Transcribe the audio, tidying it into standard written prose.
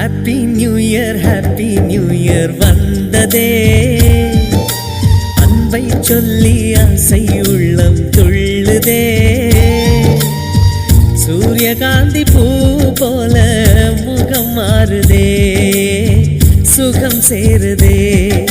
Happy new year வந்ததே. அன்பை சொல்லி ஆசை உள்ளம் துள்ளுதே. சூரியகாந்தி பூ போல முகம் மாறுதே, சுகம் சேருதே.